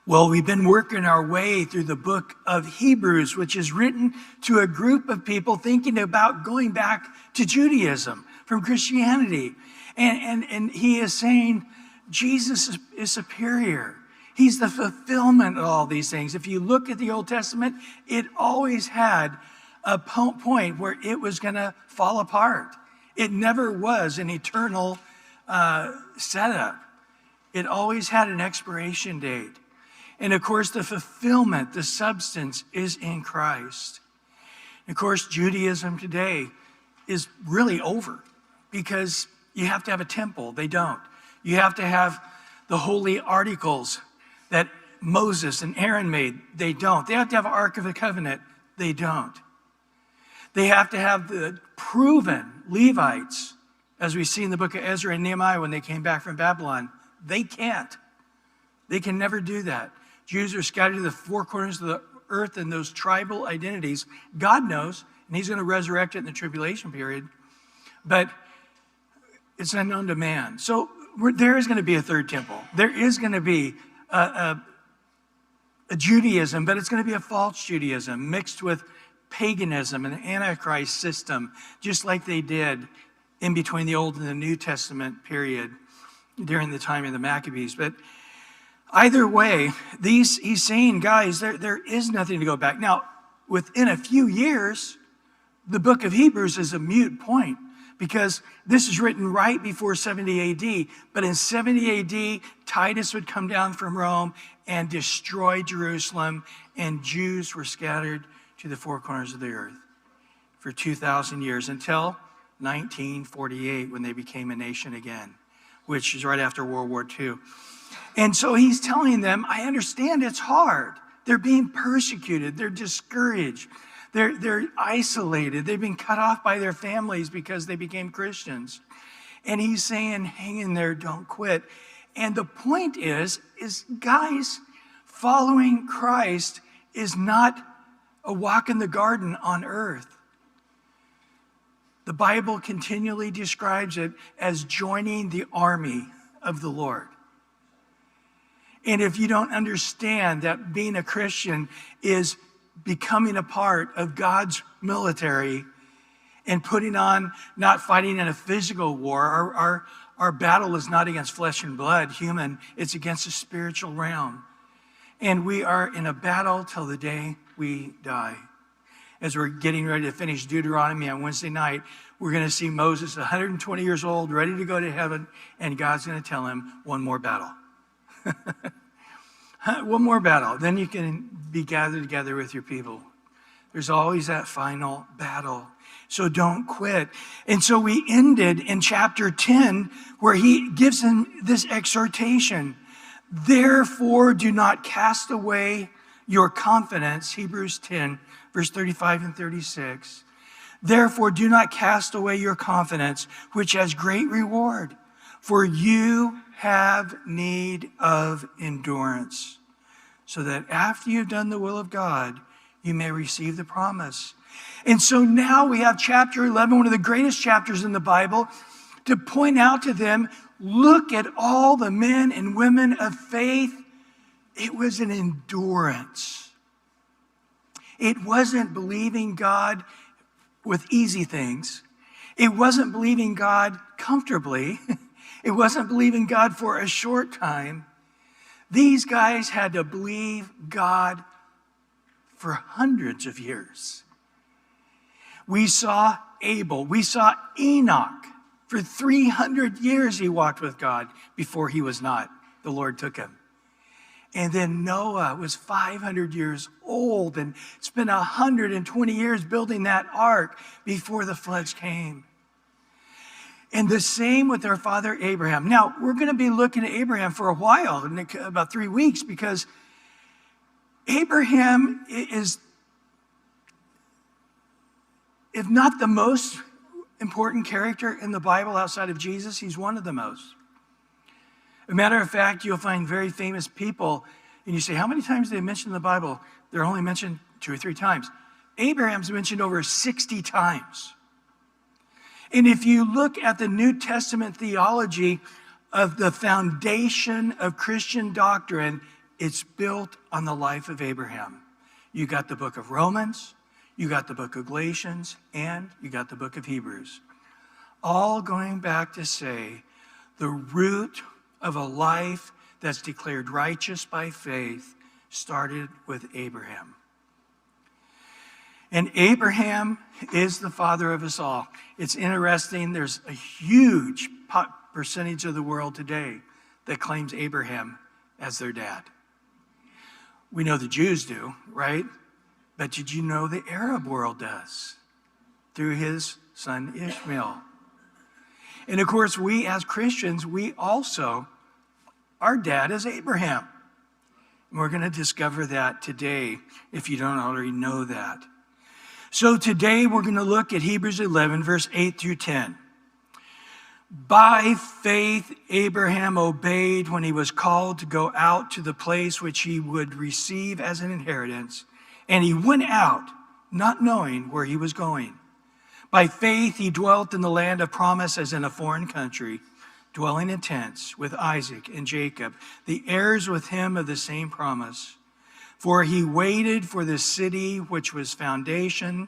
Well, we've been working our way through the book of Hebrews, which is written to a group of people thinking about going back to Judaism from Christianity. And he is saying Jesus is superior. He's the fulfillment of all these things. If you look at the Old Testament, it always had a point where it was going to fall apart. It never was an eternal setup. It always had an expiration date. And of course, the fulfillment, the substance is in Christ. And of course, Judaism today is really over because you have to have a temple. They don't. You have to have the holy articles that Moses and Aaron made. They don't. They have to have an Ark of the Covenant. They don't. They have to have the proven Levites, as we see in the book of Ezra and Nehemiah when they came back from Babylon. They can't. They can never do that. Jews are scattered to the four corners of the earth in those tribal identities. God knows, and he's going to resurrect it in the tribulation period. But it's unknown to man. So there is going to be a third temple. There is going to be a Judaism, but it's going to be a false Judaism mixed with paganism and an Antichrist system, just like they did in between the Old and the New Testament period during the time of the Maccabees. But either way, he's saying, guys, there is nothing to go back. Now, within a few years, the book of Hebrews is a moot point because this is written right before 70 AD. But in 70 AD, Titus would come down from Rome and destroy Jerusalem, and Jews were scattered to the four corners of the earth for 2,000 years until 1948 when they became a nation again, which is right after World War II. And so he's telling them, I understand it's hard. They're being persecuted. They're discouraged. They're isolated. They've been cut off by their families because they became Christians. And he's saying, hang in there, don't quit. And the point is guys, following Christ is not a walk in the garden on earth. The Bible continually describes it as joining the army of the Lord. And if you don't understand that being a Christian is becoming a part of God's military and putting on, not fighting in a physical war. Our battle is not against flesh and blood, human. It's against a spiritual realm. And we are in a battle till the day we die. As we're getting ready to finish Deuteronomy on Wednesday night, we're going to see Moses, 120 years old, ready to go to heaven, and God's going to tell him one more battle. One more battle. Then you can be gathered together with your people. There's always that final battle. So don't quit. And so we ended in chapter 10 where he gives them this exhortation. Therefore, do not cast away your confidence. Hebrews 10, verse 35 and 36. Therefore, do not cast away your confidence, which has great reward. For you have need of endurance, so that after you've done the will of God, you may receive the promise. And so now we have chapter 11, one of the greatest chapters in the Bible, to point out to them, look at all the men and women of faith. It was an endurance. It wasn't believing God with easy things. It wasn't believing God comfortably. It wasn't believing God for a short time. These guys had to believe God for hundreds of years. We saw Abel. We saw Enoch. For 300 years he walked with God before he was not. The Lord took him. And then Noah was 500 years old and spent 120 years building that ark before the floods came. And the same with our father Abraham. Now, we're going to be looking at Abraham for a while, about 3 weeks, because Abraham is, if not the most important character in the Bible outside of Jesus, he's one of the most. As a matter of fact, you'll find very famous people, and you say, how many times do they mention in the Bible? They're only mentioned 2 or 3 times. Abraham's mentioned over 60 times. And if you look at the New Testament theology of the foundation of Christian doctrine, It's built on the life of Abraham. You got the book of Romans, you got the book of Galatians, and you got the book of Hebrews. All going back to say the root of a life that's declared righteous by faith started with Abraham. And Abraham is the father of us all. It's interesting, there's a huge percentage of the world today that claims Abraham as their dad. We know the Jews do, right? But did you know the Arab world does? Through his son Ishmael. And of course, we as Christians, we also, our dad is Abraham. And we're going to discover that today, if you don't already know that. So today we're going to look at Hebrews 11, verse 8 through 10. By faith, Abraham obeyed when he was called to go out to the place which he would receive as an inheritance. And he went out, not knowing where he was going. By faith, he dwelt in the land of promise as in a foreign country, dwelling in tents with Isaac and Jacob, the heirs with him of the same promise. For he waited for the city which has foundations,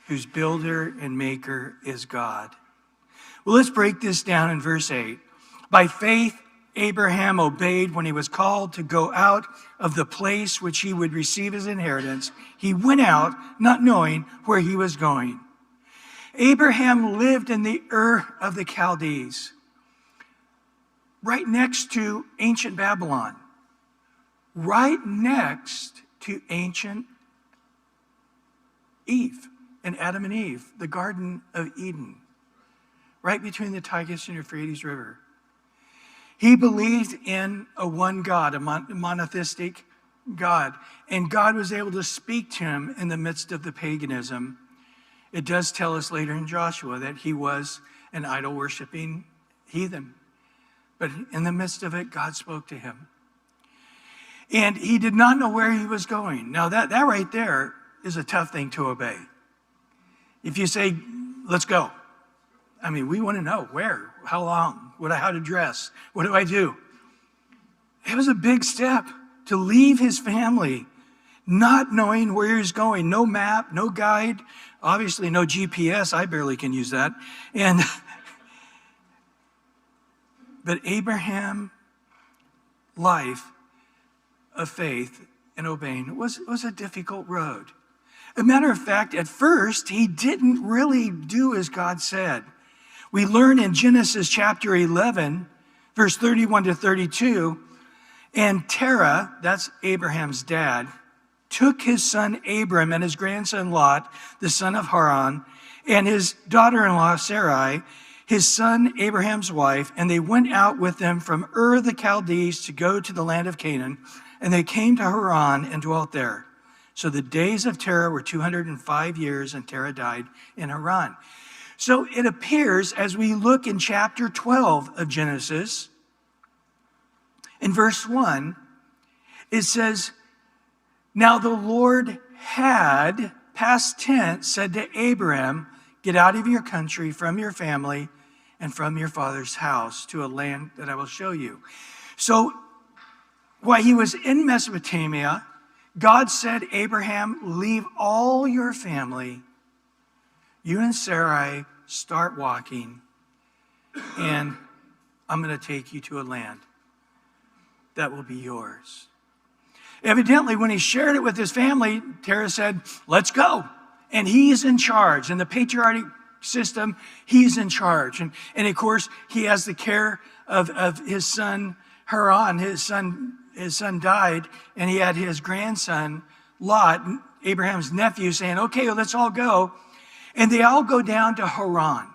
whose builder and maker is God. Well, let's break this down in verse 8. By faith, Abraham obeyed when he was called to go out of the place which he would receive as inheritance. He went out, not knowing where he was going. Abraham lived in the Ur of the Chaldees, right next to ancient Babylon, right next to ancient Eve and Adam and Eve, the Garden of Eden, right between the Tigris and Euphrates River. He believed in a one God, a monotheistic God, and God was able to speak to him in the midst of the paganism. It does tell us later in Joshua that he was an idol-worshiping heathen. But in the midst of it, God spoke to him. And he did not know where he was going. Now that right there is a tough thing to obey. If you say, let's go. I mean, we want to know where, how long, how to dress, what do I do? It was a big step to leave his family, not knowing where he's going. No map, no guide, obviously no GPS. I barely can use that. But Abraham's life of faith and obeying was a difficult road. A matter of fact, at first, he didn't really do as God said. We learn in Genesis chapter 11, verse 31 to 32, and Terah, that's Abraham's dad, took his son Abram and his grandson Lot, the son of Haran, and his daughter-in-law Sarai, his son Abraham's wife, and they went out with them from Ur the Chaldees to go to the land of Canaan, and they came to Haran and dwelt there. So the days of Terah were 205 years, and Terah died in Haran. So it appears as we look in chapter 12 of Genesis, in verse 1, it says, now the Lord had, past tense, said to Abraham, get out of your country, from your family, and from your father's house to a land that I will show you. So while he was in Mesopotamia, God said, Abraham, leave all your family. You and Sarai start walking, and I'm going to take you to a land that will be yours. Evidently, when he shared it with his family, Terah said, let's go. And he's in charge. In the patriarchic system, he's in charge. And of course, he has the care of his son Haran. His son died, and he had his grandson Lot, Abraham's nephew, saying, okay, well, let's all go. And they all go down to Haran.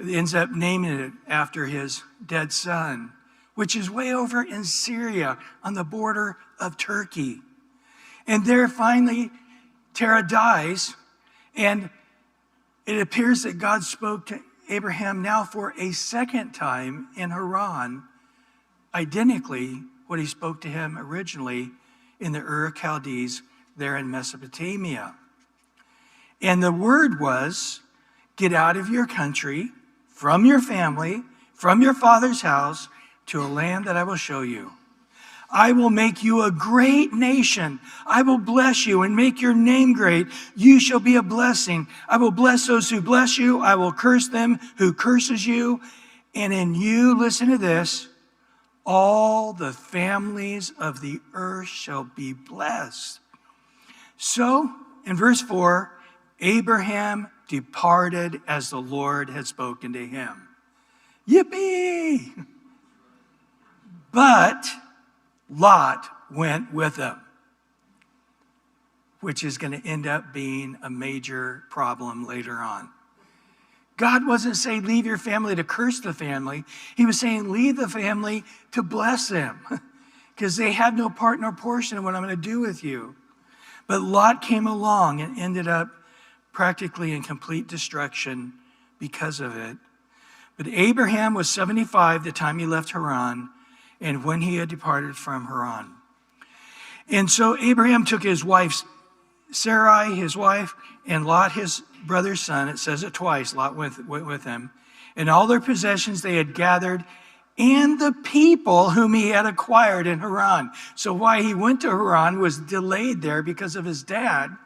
He ends up naming it after his dead son, which is way over in Syria on the border of Turkey. And there finally, Terah dies, and it appears that God spoke to Abraham now for a second time in Haran, identically what he spoke to him originally in the Ur of Chaldees there in Mesopotamia. And the word was, get out of your country, from your family, from your father's house, to a land that I will show you. I will make you a great nation. I will bless you and make your name great. You shall be a blessing. I will bless those who bless you. I will curse them who curses you. And in you, listen to this, all the families of the earth shall be blessed. So, in verse 4, Abraham departed as the Lord had spoken to him. Yippee! But Lot went with him, which is going to end up being a major problem later on. God wasn't saying leave your family to curse the family. He was saying leave the family to bless them because they have no part nor portion in what I'm going to do with you. But Lot came along and ended up practically in complete destruction because of it. But Abraham was 75 the time he left Haran, and when he had departed from Haran. And so Abraham took his wife, Sarai, his wife, and Lot, his brother's son. It says it twice, Lot went with him. And all their possessions they had gathered, and the people whom he had acquired in Haran. So why he went to Haran was delayed there because of his dad.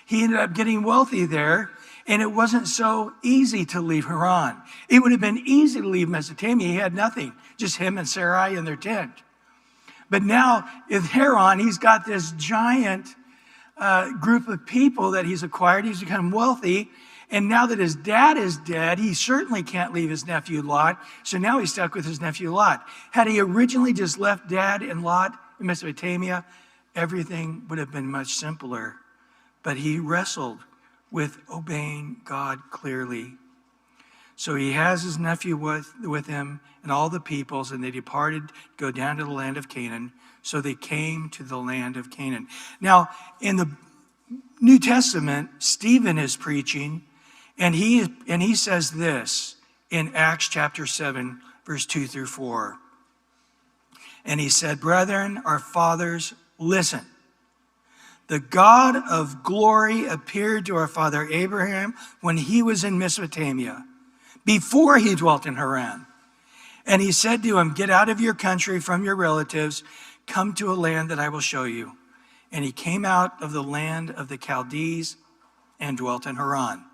He ended up getting wealthy there, and it wasn't so easy to leave Haran. It would have been easy to leave Mesopotamia. He had nothing, just him and Sarai in their tent. But now in Haran, he's got this giant group of people that he's acquired. He's become wealthy. And now that his dad is dead, he certainly can't leave his nephew Lot. So now he's stuck with his nephew Lot. Had he originally just left dad and Lot in Mesopotamia, everything would have been much simpler. But he wrestled with obeying God clearly. So he has his nephew with him and all the peoples, and they departed to go down to the land of Canaan. So they came to the land of Canaan. Now, in the New Testament, Stephen is preaching, and he says this in Acts chapter 7, verse 2 through 4. And he said, "Brethren, our fathers, listen. The God of glory appeared to our father Abraham when he was in Mesopotamia, before he dwelt in Haran. And he said to him, get out of your country, from your relatives, come to a land that I will show you. And he came out of the land of the Chaldees and dwelt in Haran.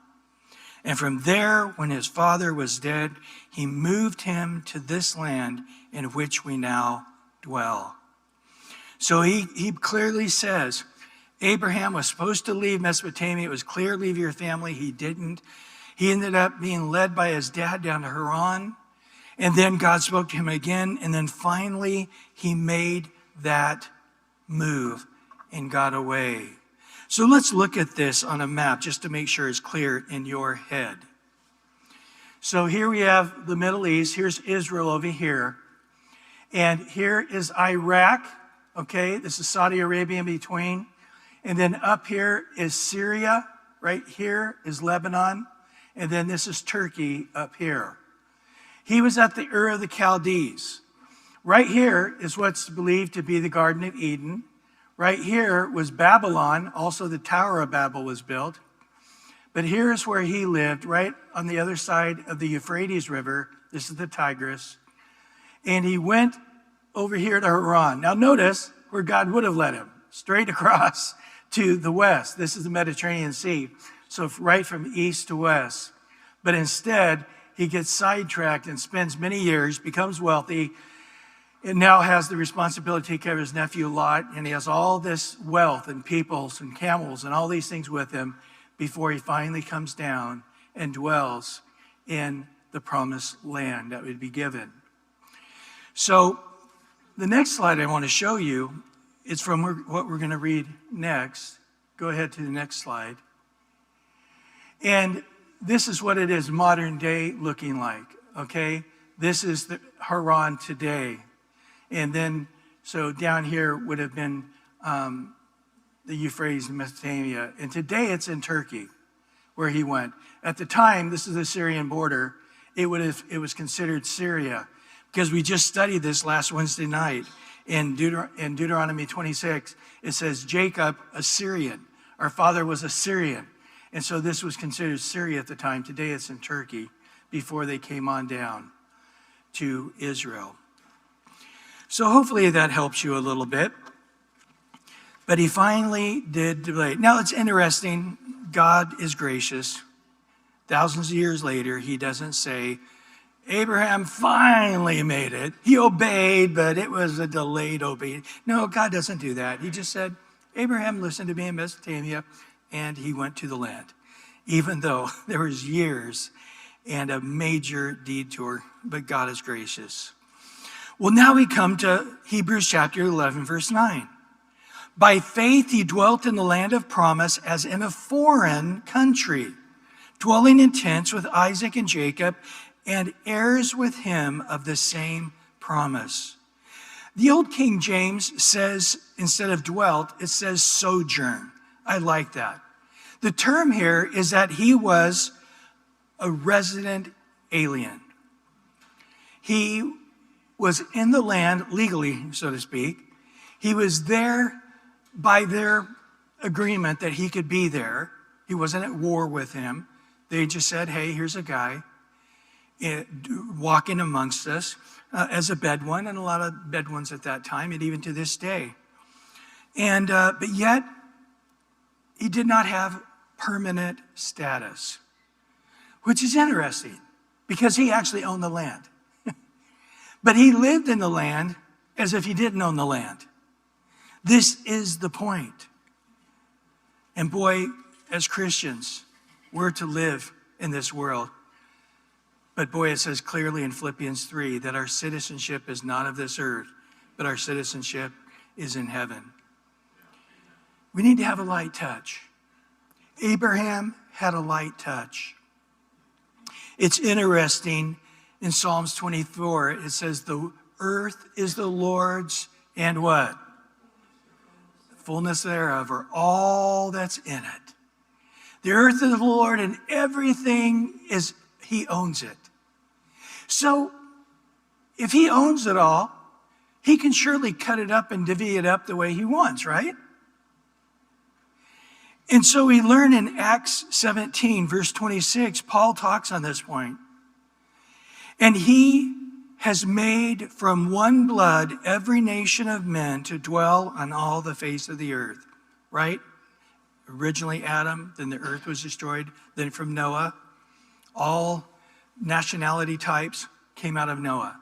And from there, when his father was dead, he moved him to this land in which we now dwell." So he clearly says, Abraham was supposed to leave Mesopotamia. It was clear, leave your family. He didn't. He ended up being led by his dad down to Haran. And then God spoke to him again. And then finally, he made that move and got away. So let's look at this on a map just to make sure it's clear in your head. So here we have the Middle East. Here's Israel over here. And here is Iraq. Okay, this is Saudi Arabia in between. And then up here is Syria. Right here is Lebanon. And then this is Turkey up here. He was at the Ur of the Chaldees. Right here is what's believed to be the Garden of Eden. Right here was Babylon. Also, the Tower of Babel was built. But here's where he lived, right on the other side of the Euphrates River. This is the Tigris. And he went over here to Haran. Now notice where God would have led him, straight across to the west. This is the Mediterranean Sea. So right from east to west. But instead, he gets sidetracked and spends many years, becomes wealthy, and now has the responsibility to take care of his nephew Lot, and he has all this wealth and peoples and camels and all these things with him before he finally comes down and dwells in the promised land that would be given. So the next slide I want to show you is from what we're going to read next. Go ahead to the next slide. And this is what it is modern day looking like, okay? This is the Haran today. And then, so down here would have been the Euphrates and Mesopotamia. And today it's in Turkey, where he went. At the time, this is the Syrian border. It was considered Syria, because we just studied this last Wednesday night. In Deuteronomy 26, it says, Jacob, a Syrian. Our father was a Syrian. And so this was considered Syria at the time. Today it's in Turkey, before they came on down to Israel. So hopefully that helps you a little bit. But he finally did delay. Now it's interesting. God is gracious. Thousands of years later, he doesn't say, Abraham finally made it. He obeyed, but it was a delayed obedience. No, God doesn't do that. He just said, Abraham listened to me in Mesopotamia, and he went to the land, even though there was years and a major detour, but God is gracious. Well, now we come to Hebrews chapter 11, verse 9. By faith he dwelt in the land of promise as in a foreign country, dwelling in tents with Isaac and Jacob, and heirs with him of the same promise. The old King James says, instead of dwelt, it says sojourn. I like that. The term here is that he was a resident alien. He was in the land legally, so to speak. He was there by their agreement that he could be there. He wasn't at war with him. They just said, hey, here's a guy walking amongst us as a Bedouin, and a lot of Bedouins at that time, and even to this day. And but yet, he did not have permanent status, which is interesting because he actually owned the land. But he lived in the land as if he didn't own the land. This is the point. And boy, as Christians, we're to live in this world. But boy, it says clearly in Philippians 3 that our citizenship is not of this earth, but our citizenship is in heaven. We need to have a light touch. Abraham had a light touch. It's interesting in Psalms 24, it says the earth is the Lord's and what? Fullness thereof, or all that's in it. The earth is the Lord and everything is, he owns it. So if he owns it all, he can surely cut it up and divvy it up the way he wants, right? And so we learn in Acts 17, verse 26, Paul talks on this point. And he has made from one blood every nation of men to dwell on all the face of the earth, right? Originally Adam, then the earth was destroyed, then from Noah, all nationality types came out of Noah.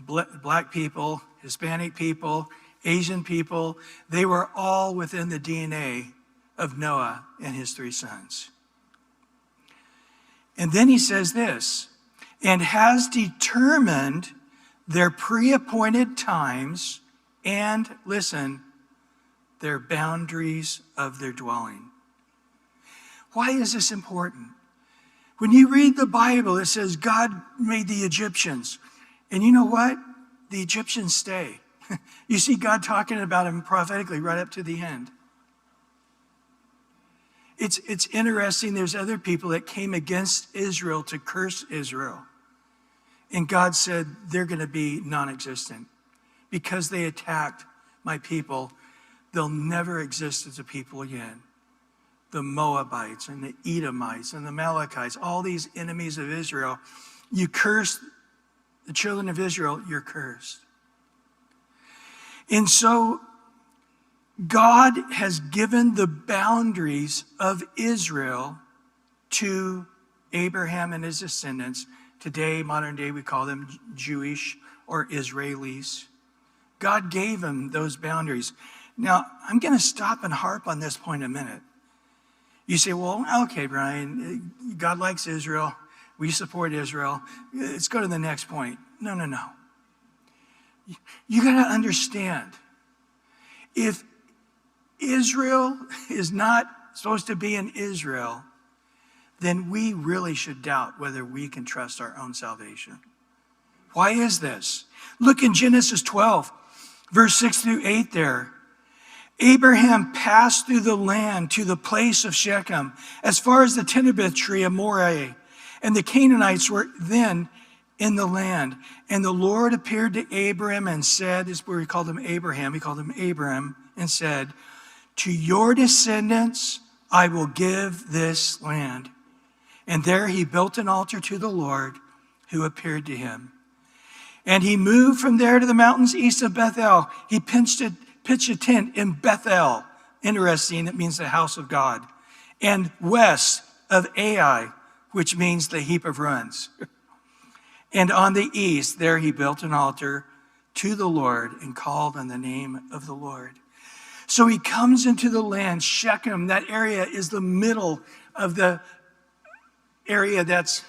Black people, Hispanic people, Asian people, they were all within the DNA of Noah and his three sons. And then he says this, and has determined their pre-appointed times and, listen, their boundaries of their dwelling. Why is this important? When you read the Bible, it says God made the Egyptians. And you know what? The Egyptians stay. You see God talking about them prophetically right up to the end. It's interesting. There's other people that came against Israel to curse Israel. And God said they're going to be non-existent. Because they attacked my people, they'll never exist as a people again. The Moabites and the Edomites and the Amalekites, all these enemies of Israel. You curse the children of Israel, you're cursed. And so God has given the boundaries of Israel to Abraham and his descendants. Today, modern day, we call them Jewish or Israelis. God gave them those boundaries. Now, I'm going to stop and harp on this point a minute. You say, well, okay, Bryan, God likes Israel. We support Israel. Let's go to the next point. No. You got to understand, if Israel is not supposed to be in Israel, then we really should doubt whether we can trust our own salvation. Why is this? Look in Genesis 12, verse 6 through 8 there. Abraham passed through the land to the place of Shechem, as far as the terebinth tree of Moreh, and the Canaanites were then in the land. And the Lord appeared to Abraham and said, this is where he called him Abraham, he called him Abram, and said, to your descendants I will give this land. And there he built an altar to the Lord who appeared to him. And he moved from there to the mountains east of Bethel. He pitched a tent in Bethel. Interesting, it means the house of God. And west of Ai, which means the heap of ruins. And on the east, there he built an altar to the Lord and called on the name of the Lord. So he comes into the land, Shechem. That area is the middle of the area that's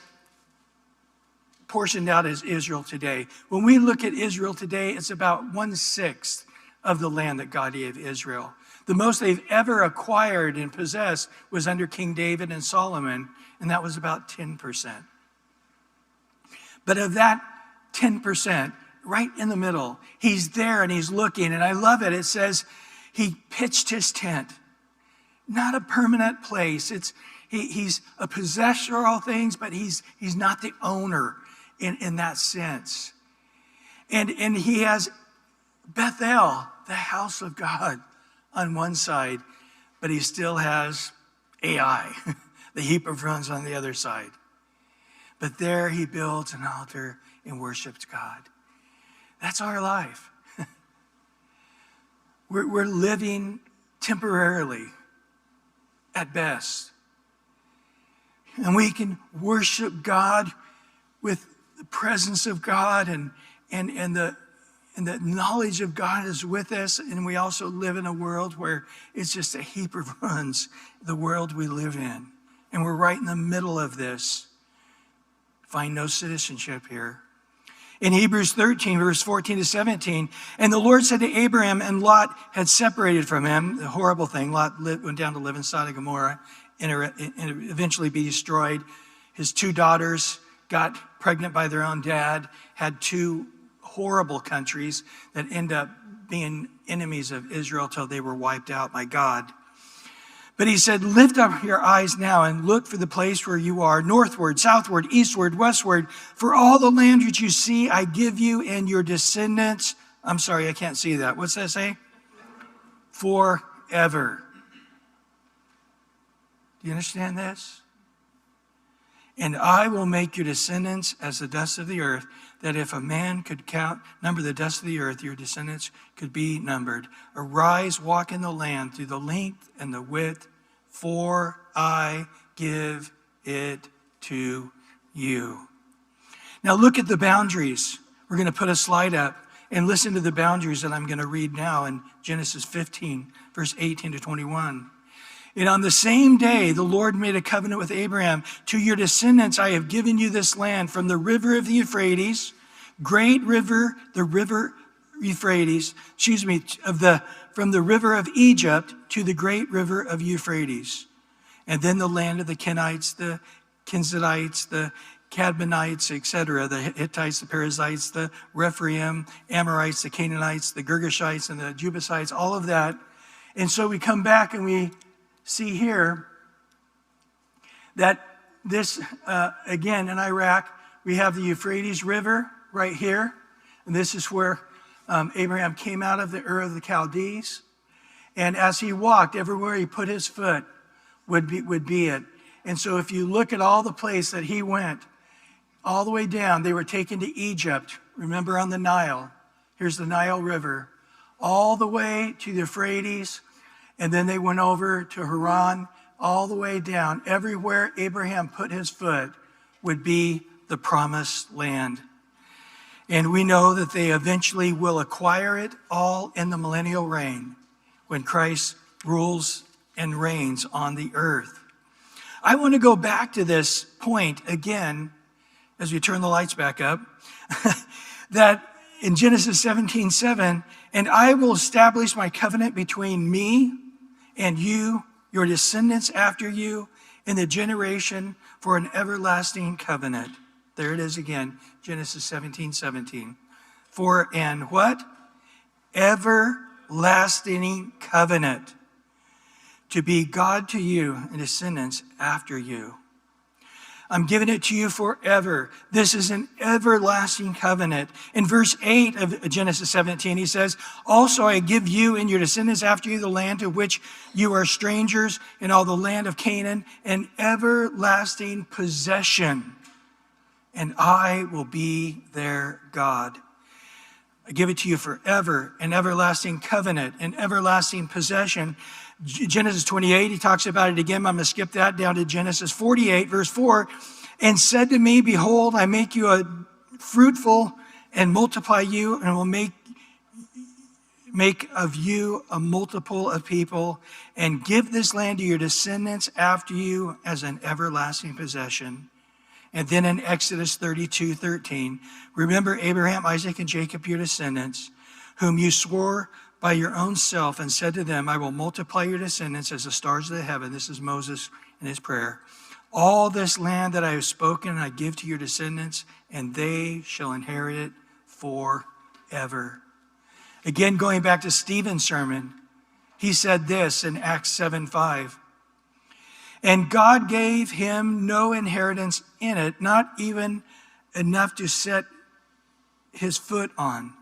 portioned out as Israel today. When we look at Israel today, it's about 1/6 of the land that God gave Israel. The most they've ever acquired and possessed was under King David and Solomon, and that was about 10%. But of that 10%, right in the middle, he's there and he's looking, and I love it. It says he pitched his tent. Not a permanent place. He's a possessor of all things, but he's not the owner in that sense. And he has Bethel, the house of God, on one side, but he still has Ai, the heap of ruins, on the other side. But there he builds an altar and worships God. That's our life. We're living temporarily at best. And we can worship God with the presence of God and the knowledge of God is with us. And we also live in a world where it's just a heap of ruins, the world we live in. And we're right in the middle of this. Find no citizenship here. In Hebrews 13, verse 14 to 17, and the Lord said to Abraham, and Lot had separated from him, the horrible thing, Lot went down to live in Sodom and Gomorrah and eventually be destroyed. His 2 daughters got pregnant by their own dad, had 2 horrible countries that end up being enemies of Israel till they were wiped out by God. But he said, lift up your eyes now and look for the place where you are, northward, southward, eastward, westward. For all the land which you see, I give you and your descendants. I'm sorry, I can't see that. What's that say? Forever. Do you understand this? And I will make your descendants as the dust of the earth, that if a man could number the dust of the earth, your descendants could be numbered. Arise, walk in the land through the length and the width, for I give it to you. Now look at the boundaries. We're going to put a slide up and listen to the boundaries that I'm going to read now in Genesis 15, verse 18 to 21. And on the same day, the Lord made a covenant with Abraham. To your descendants, I have given you this land from the river of the Euphrates, great river, the river Euphrates, from the river of Egypt to the great river of Euphrates. And then the land of the Kenites, the Kenizzites, the Cadmonites, etc., the Hittites, the Perizzites, the Rephaim, Amorites, the Canaanites, the Girgashites, and the Jebusites, all of that. And so we come back and we see here that this, again, in Iraq, we have the Euphrates River right here. And this is where Abraham came out of the Ur of the Chaldees. And as he walked, everywhere he put his foot would be it. And so if you look at all the place that he went, all the way down, they were taken to Egypt. Remember, on the Nile. Here's the Nile River. All the way to the Euphrates. And then they went over to Haran, all the way down. Everywhere Abraham put his foot would be the promised land. And we know that they eventually will acquire it all in the millennial reign when Christ rules and reigns on the earth. I want to go back to this point again as we turn the lights back up, that in Genesis 17:7, and I will establish my covenant between me and you, your descendants after you, in the generation for an everlasting covenant. There it is again, Genesis 17:17. For an what? Everlasting covenant, to be God to you and descendants after you. I'm giving it to you forever. This is an everlasting covenant. In verse 8 of Genesis 17, he says, also I give you and your descendants after you the land to which you are strangers in all the land of Canaan, an everlasting possession. and I will be their God. I give it to you forever, an everlasting covenant, an everlasting possession. Genesis 28, he talks about it again. I'm going to skip that down to Genesis 48, verse 4. And said to me, behold, I make you a fruitful and multiply you, and will make of you a multiple of people, and give this land to your descendants after you as an everlasting possession. And then in Exodus 32:13, remember Abraham, Isaac, and Jacob, your descendants, whom you swore by your own self and said to them, I will multiply your descendants as the stars of the heaven. This is Moses in his prayer. All this land that I have spoken, I give to your descendants, and they shall inherit it forever. Again, going back to Stephen's sermon, he said this in Acts 7:5. And God gave him no inheritance in it, not even enough to set his foot on.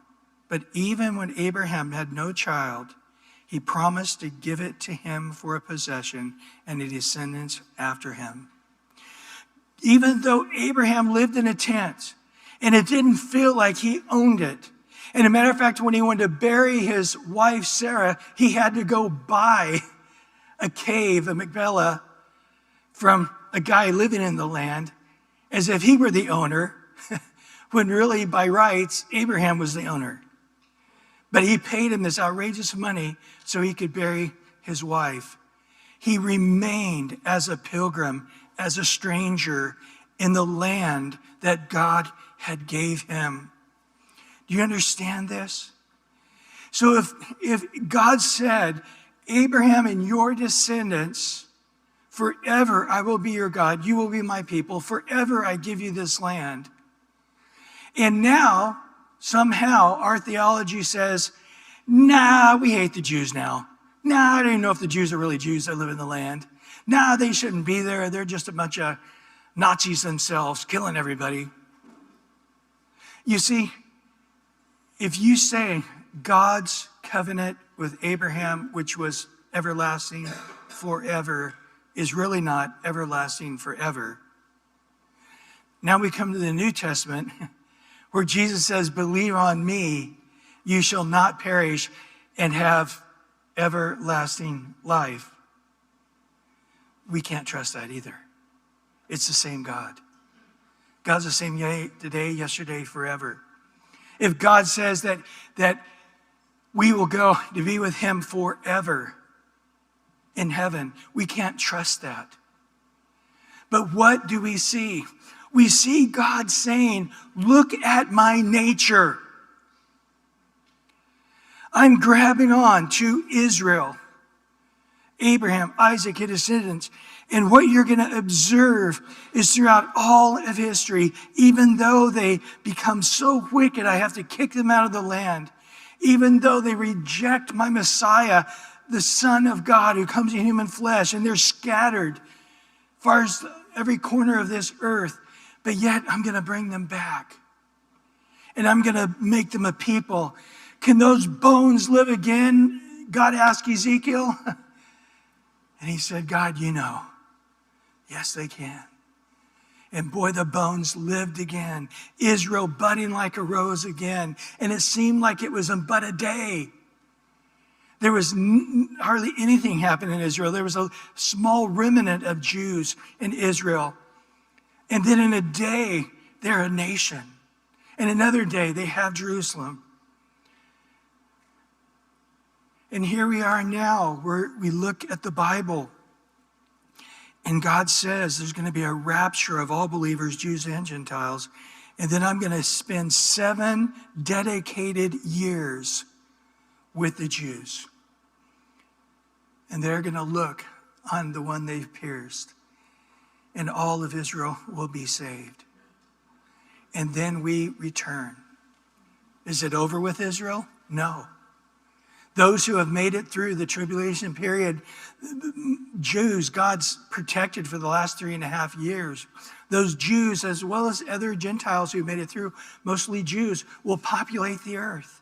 But even when Abraham had no child, he promised to give it to him for a possession and the descendants after him. Even though Abraham lived in a tent and it didn't feel like he owned it. And as a matter of fact, when he wanted to bury his wife, Sarah, he had to go buy a cave, a Machpelah, from a guy living in the land as if he were the owner, when really by rights, Abraham was the owner. But he paid him this outrageous money so he could bury his wife. He remained as a pilgrim, as a stranger in the land that God had gave him. Do you understand this? So if God said, Abraham and your descendants, forever I will be your God, you will be my people, forever I give you this land. And now, somehow, our theology says, nah, we hate the Jews now. Nah, I don't even know if the Jews are really Jews that live in the land. Nah, they shouldn't be there. They're just a bunch of Nazis themselves, killing everybody. You see, if you say God's covenant with Abraham, which was everlasting forever, is really not everlasting forever. Now we come to the New Testament where Jesus says, believe on me, you shall not perish and have everlasting life. We can't trust that either. It's the same God. God's the same today, yesterday, forever. If God says that we will go to be with him forever in heaven, we can't trust that. But what do we see? We see God saying, look at my nature. I'm grabbing on to Israel, Abraham, Isaac, his descendants. And what you're going to observe is throughout all of history, even though they become so wicked, I have to kick them out of the land. Even though they reject my Messiah, the Son of God who comes in human flesh, and they're scattered far as every corner of this earth. But yet I'm going to bring them back. And I'm going to make them a people. Can those bones live again? God asked Ezekiel. And he said, God, you know. Yes, they can. And boy, the bones lived again. Israel budding like a rose again. And it seemed like it was in but a day. There was hardly anything happening in Israel. There was a small remnant of Jews in Israel. And then in a day, they're a nation. And another day, they have Jerusalem. And here we are now, where we look at the Bible. And God says there's going to be a rapture of all believers, Jews and Gentiles. And then I'm going to spend 7 dedicated years with the Jews. And they're going to look on the one they've pierced. And all of Israel will be saved. And then we return. Is it over with Israel? No. Those who have made it through the tribulation period, Jews, God's protected for the last 3.5 years. Those Jews, as well as other Gentiles who made it through, mostly Jews, will populate the earth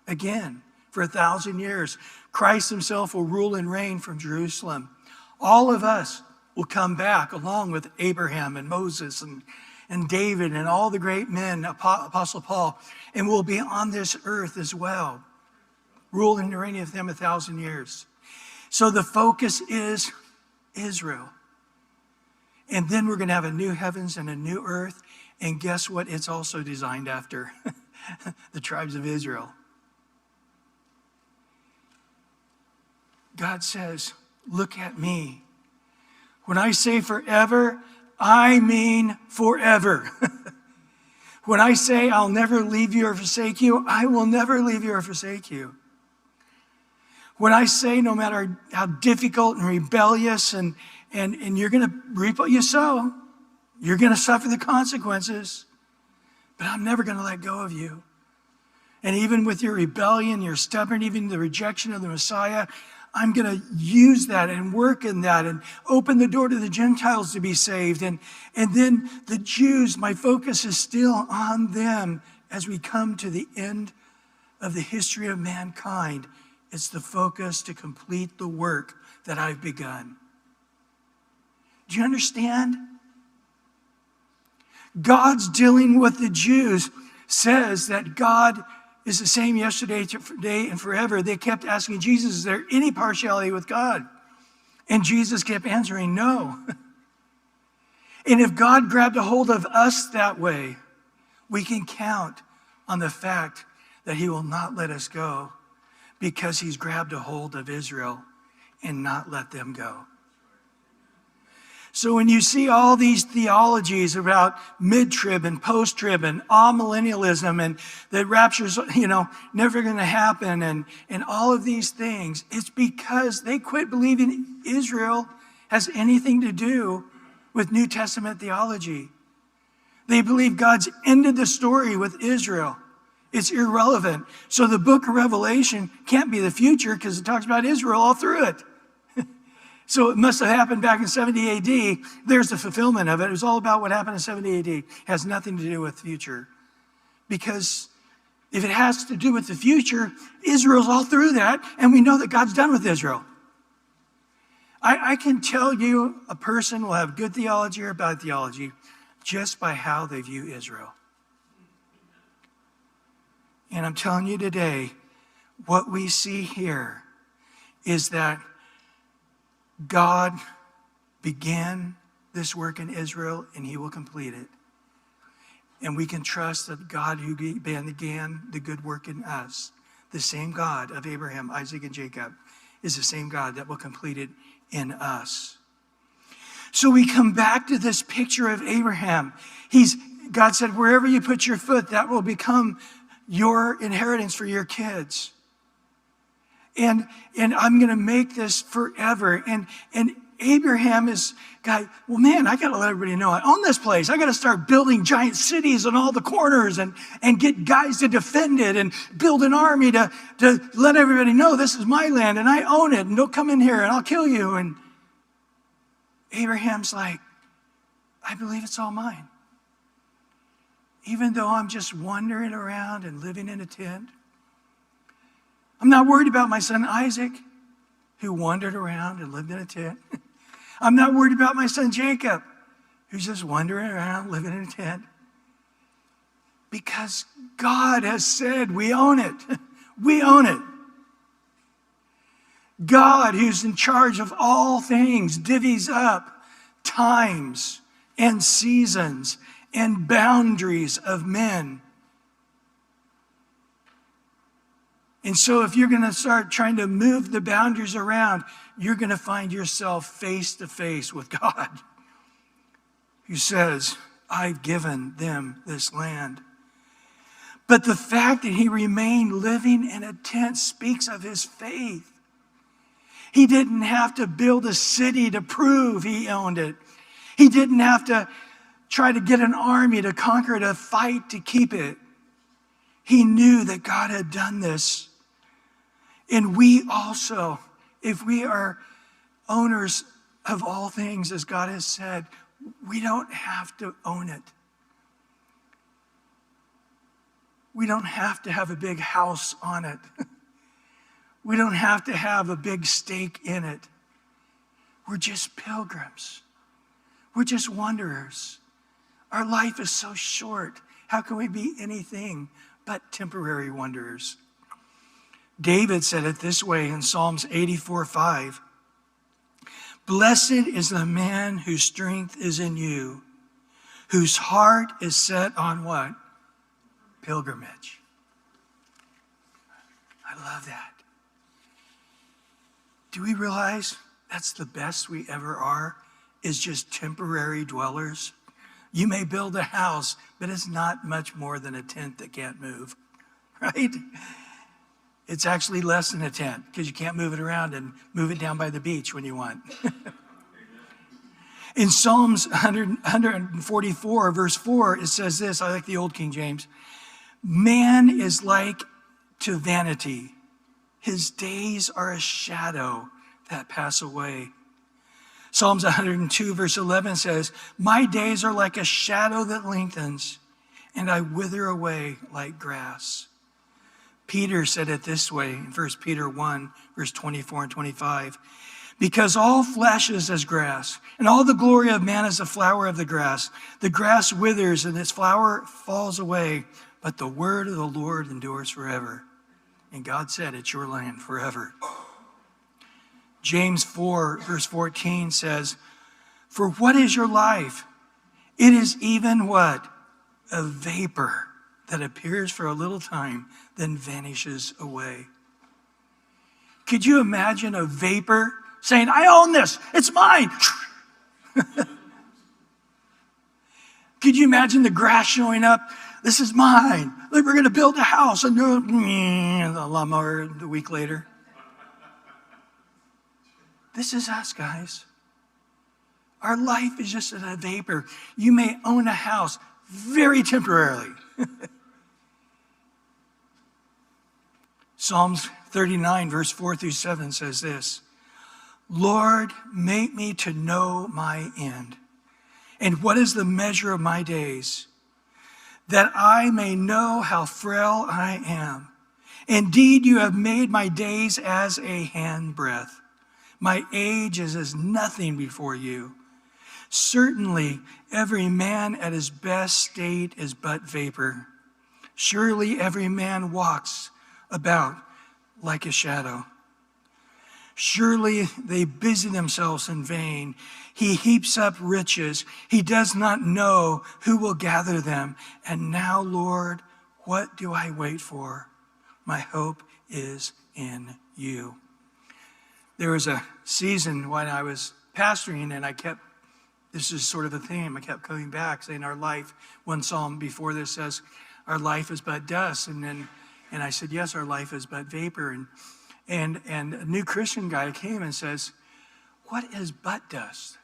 again for 1,000 years. Christ himself will rule and reign from Jerusalem. All of us will come back along with Abraham and Moses and David and all the great men, Apostle Paul, and will be on this earth as well, ruling and reigning with them 1,000 years. So the focus is Israel. And then we're going to have a new heavens and a new earth. And guess what? It's also designed after the tribes of Israel. God says, look at me. When I say forever, I mean forever. When I say I'll never leave you or forsake you, I will never leave you or forsake you. When I say no matter how difficult and rebellious and you're going to reap what you sow, you're going to suffer the consequences, but I'm never going to let go of you. And even with your rebellion, your stubborn, even the rejection of the Messiah, I'm going to use that and work in that and open the door to the Gentiles to be saved. And then the Jews, my focus is still on them as we come to the end of the history of mankind. It's the focus to complete the work that I've begun. Do you understand? God's dealing with the Jews says that God is the same yesterday, today, and forever. They kept asking Jesus, is there any partiality with God? And Jesus kept answering, no. And if God grabbed a hold of us that way, we can count on the fact that he will not let us go because he's grabbed a hold of Israel and not let them go. So when you see all these theologies about mid-trib and post-trib and amillennialism and that rapture's, never going to happen and all of these things, it's because they quit believing Israel has anything to do with New Testament theology. They believe God's ended the story with Israel. It's irrelevant. So the book of Revelation can't be the future because it talks about Israel all through it. So it must have happened back in 70 AD. There's the fulfillment of it. It was all about what happened in 70 AD. It has nothing to do with the future. Because if it has to do with the future, Israel's all through that, and we know that God's done with Israel. I can tell you a person will have good theology or bad theology just by how they view Israel. And I'm telling you today, what we see here is that God began this work in Israel, and he will complete it. And we can trust that God who began the good work in us, the same God of Abraham, Isaac, and Jacob, is the same God that will complete it in us. So we come back to this picture of Abraham. God said, wherever you put your foot, that will become your inheritance for your kids. And I'm going to make this forever. And Abraham is guy, well, man, I got to let everybody know I own this place. I got to start building giant cities on all the corners and get guys to defend it and build an army to let everybody know this is my land and I own it and don't come in here and I'll kill you. And Abraham's like, I believe it's all mine. Even though I'm just wandering around and living in a tent. I'm not worried about my son Isaac, who wandered around and lived in a tent. I'm not worried about my son Jacob, who's just wandering around living in a tent. Because God has said we own it. We own it. God, who's in charge of all things, divvies up times and seasons and boundaries of men. And so if you're going to start trying to move the boundaries around, you're going to find yourself face to face with God, who says, I've given them this land. But the fact that he remained living in a tent speaks of his faith. He didn't have to build a city to prove he owned it. He didn't have to try to get an army to conquer it, to fight to keep it. He knew that God had done this. And we also, if we are owners of all things, as God has said, we don't have to own it. We don't have to have a big house on it. We don't have to have a big stake in it. We're just pilgrims. We're just wanderers Our life is so short. How can we be anything but temporary wanderers? David said it this way in Psalms 84:5. Blessed is the man whose strength is in you, whose heart is set on what? Pilgrimage. I love that. Do we realize that's the best we ever are, is just temporary dwellers? You may build a house, but it's not much more than a tent that can't move, right? It's actually less than a tent because you can't move it around and move it down by the beach when you want. In Psalms 144, verse 4, it says this. I like the old King James. Man is like to vanity. His days are a shadow that pass away. Psalms 102, verse 11 says, my days are like a shadow that lengthens, and I wither away like grass. Peter said it this way in 1 Peter 1, verse 24 and 25. Because all flesh is as grass, and all the glory of man is the flower of the grass. The grass withers and its flower falls away, but the word of the Lord endures forever. And God said, it's your land forever. James 4, verse 14 says, for what is your life? It is even what? A vapor that appears for a little time, then vanishes away. Could you imagine a vapor saying, I own this, it's mine? Could you imagine the grass showing up? This is mine. Look, we're going to build a house. And the lawnmower a week later. This is us, guys. Our life is just a vapor. You may own a house very temporarily. Psalms 39, verse 4 through 7 says this. Lord, make me to know my end, and what is the measure of my days, that I may know how frail I am. Indeed, you have made my days as a handbreadth. My age is as nothing before you. Certainly, every man at his best state is but vapor. Surely every man walks about like a shadow. Surely they busy themselves in vain. He heaps up riches. He does not know who will gather them. And now, Lord, what do I wait for? My hope is in you. There was a season when I was pastoring and this is sort of a theme, I kept coming back saying our life, one psalm before this says, our life is but dust. And I said, yes, our life is but vapor. And a new Christian guy came and says, what is butt dust?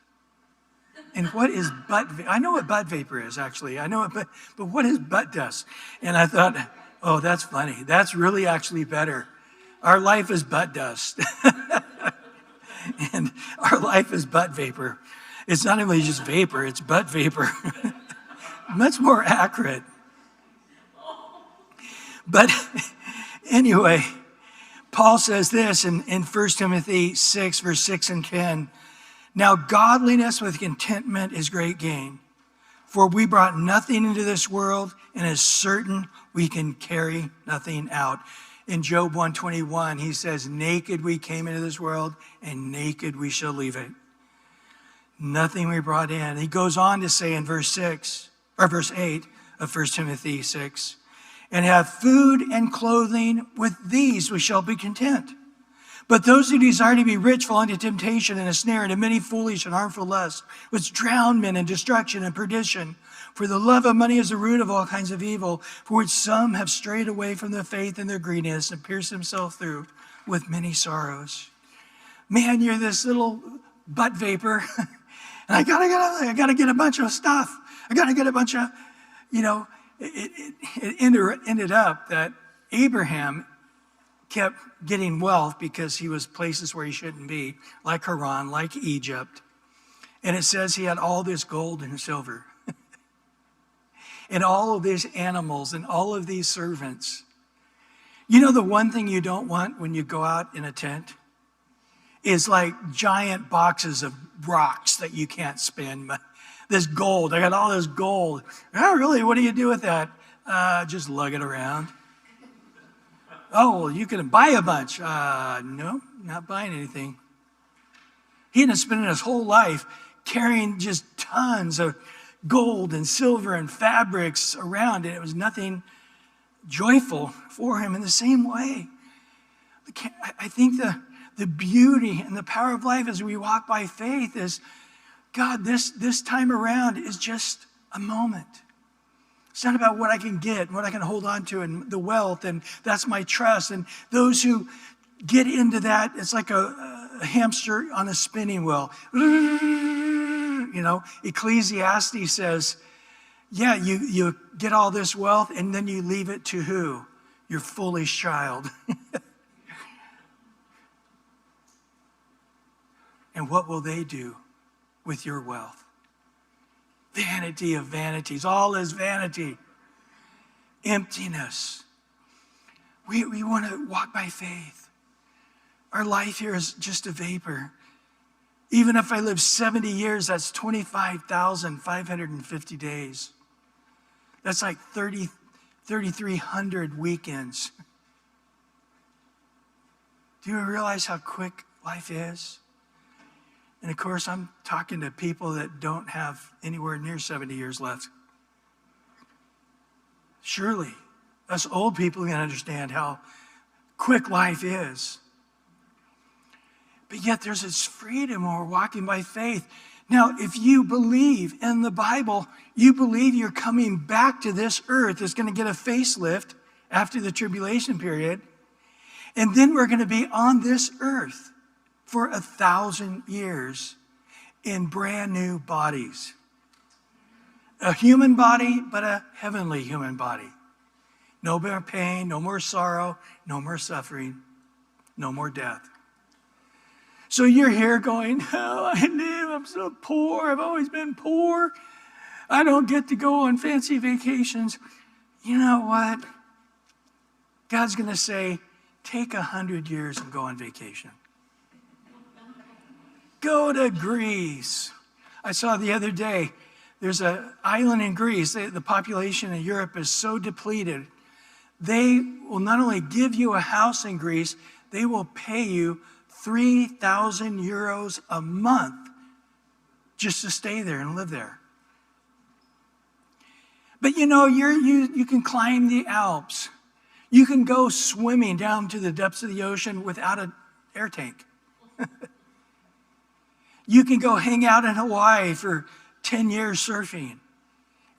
And what is I know what butt vapor is, actually. I know it, but what is butt dust? And I thought, oh, that's funny. That's really actually better. Our life is butt dust. And our life is butt vapor. It's not only just vapor, it's butt vapor. Much more accurate. But anyway, Paul says this in 1 Timothy 6, verse 6 and 10. Now godliness with contentment is great gain. For we brought nothing into this world, and is certain we can carry nothing out. In Job 121, he says, naked we came into this world, and naked we shall leave it. Nothing we brought in. He goes on to say in verse 8 of 1 Timothy 6, and have food and clothing, with these we shall be content. But those who desire to be rich fall into temptation and a snare, and many foolish and harmful lusts, which drown men in destruction and perdition. For the love of money is the root of all kinds of evil, for which some have strayed away from the faith in their greediness and pierced themselves through with many sorrows. Man, you're this little butt vapor, and I gotta get a bunch of stuff. I gotta get a bunch of, it ended up that Abraham kept getting wealth because he was places where he shouldn't be, like Haran, like Egypt. And it says he had all this gold and silver and all of these animals and all of these servants. You know, the one thing you don't want when you go out in a tent is like giant boxes of rocks that you can't spin This gold, I got all this gold. Oh, really? What do you do with that? Just lug it around. Oh, well, you can buy a bunch. No, not buying anything. He ended up spending his whole life carrying just tons of gold and silver and fabrics around, and it was nothing joyful for him. In the same way, I think the beauty and the power of life as we walk by faith is, God, this time around is just a moment. It's not about what I can get, what I can hold on to, and the wealth, and that's my trust. And those who get into that, it's like a hamster on a spinning wheel. You know, Ecclesiastes says, yeah, you get all this wealth, and then you leave it to who? Your foolish child. And what will they do with your wealth? Vanity of vanities. All is vanity. Emptiness. We want to walk by faith. Our life here is just a vapor. Even if I live 70 years, that's 25,550 days. That's like 3,300 weekends. Do you realize how quick life is? And of course, I'm talking to people that don't have anywhere near 70 years left. Surely, us old people can understand how quick life is. But yet there's this freedom when we're walking by faith. Now, if you believe in the Bible, you believe you're coming back to this earth. It's going to get a facelift after the tribulation period. And then we're going to be on this earth for 1,000 years in brand new bodies. A human body, but a heavenly human body. No more pain, no more sorrow, no more suffering, no more death. So you're here going, oh, I'm so poor. I've always been poor. I don't get to go on fancy vacations. You know what? God's going to say, take 100 years and go on vacation. Go to Greece. I saw the other day, there's an island in Greece. The population in Europe is so depleted. They will not only give you a house in Greece, they will pay you 3,000 euros a month just to stay there and live there. But you know, you can climb the Alps. You can go swimming down to the depths of the ocean without an air tank. You can go hang out in Hawaii for 10 years surfing,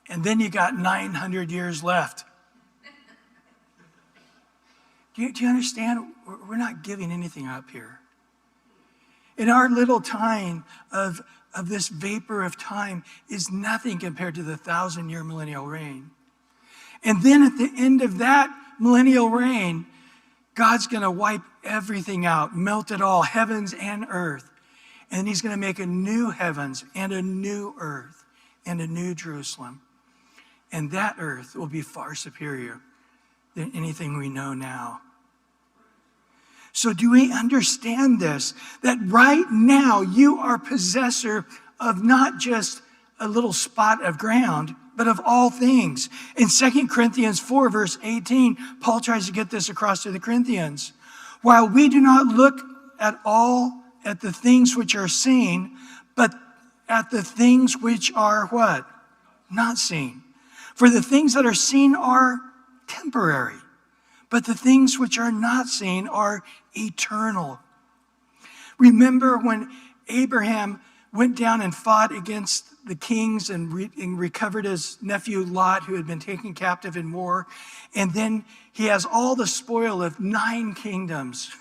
and then you got 900 years left. Do you understand? We're not giving anything up here. In our little time of this vapor of time is nothing compared to the 1,000-year millennial reign. And then at the end of that millennial reign, God's going to wipe everything out, melt it all, heavens and earth. And he's going to make a new heavens and a new earth and a new Jerusalem. And that earth will be far superior than anything we know now. So do we understand this? That right now you are possessor of not just a little spot of ground, but of all things. In 2 Corinthians 4, verse 18, Paul tries to get this across to the Corinthians. While we do not look at all at the things which are seen, but at the things which are what? Not seen. For the things that are seen are temporary, but the things which are not seen are eternal. Remember when Abraham went down and fought against the kings and recovered his nephew Lot, who had been taken captive in war, and then he has all the spoil of 9 kingdoms.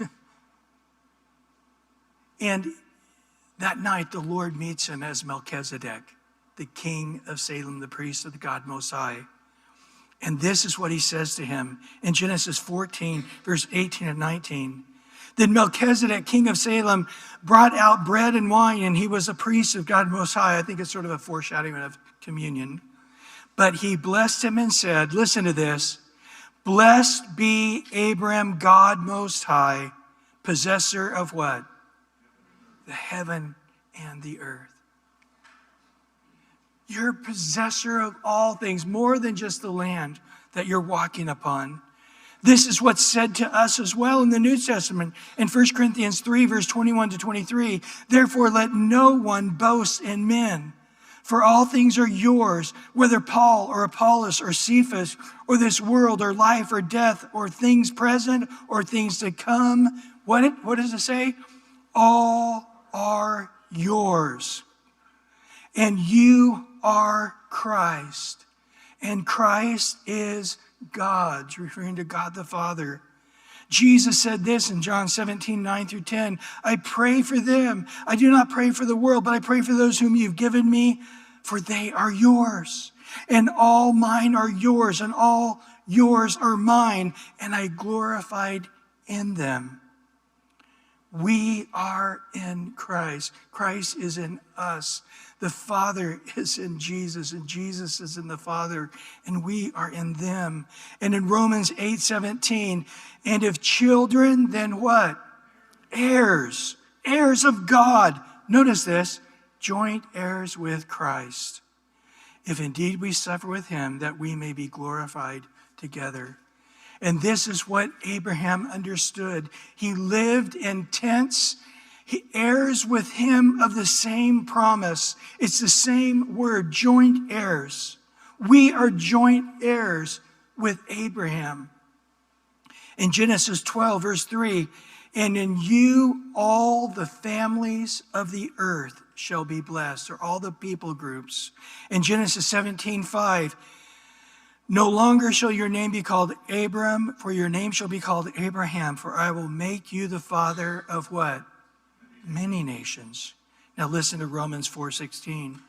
And that night, the Lord meets him as Melchizedek, the king of Salem, the priest of the God Most High. And this is what he says to him in Genesis 14, verse 18 and 19. Then Melchizedek, king of Salem, brought out bread and wine, and he was a priest of God Most High. I think it's sort of a foreshadowing of communion. But he blessed him and said, listen to this, blessed be Abram, God Most High, possessor of what? The heaven and the earth. You're possessor of all things, more than just the land that you're walking upon. This is what's said to us as well in the New Testament. In 1 Corinthians 3, verse 21 to 23, therefore let no one boast in men, for all things are yours, whether Paul or Apollos or Cephas or this world or life or death or things present or things to come. What does it say? All are yours. And you are Christ. And Christ is God's, referring to God the Father. Jesus said this in John 17, 9 through 10. I pray for them. I do not pray for the world, but I pray for those whom you've given me, for they are yours. And all mine are yours, and all yours are mine, and I glorified in them. We are in Christ. Christ is in us. The Father is in Jesus, and Jesus is in the Father, and we are in them. And in Romans 8:17, and if children, then what? Heirs. Heirs of God. Notice this, joint heirs with Christ. If indeed we suffer with him, that we may be glorified together. And this is what Abraham understood. He lived in tents. He heirs with him of the same promise. It's the same word, joint heirs. We are joint heirs with Abraham. In Genesis 12, verse 3, and in you all the families of the earth shall be blessed, or all the people groups. In Genesis 17:5, no longer shall your name be called Abram, for your name shall be called Abraham, for I will make you the father of what? Many nations. Now listen to Romans 4:16.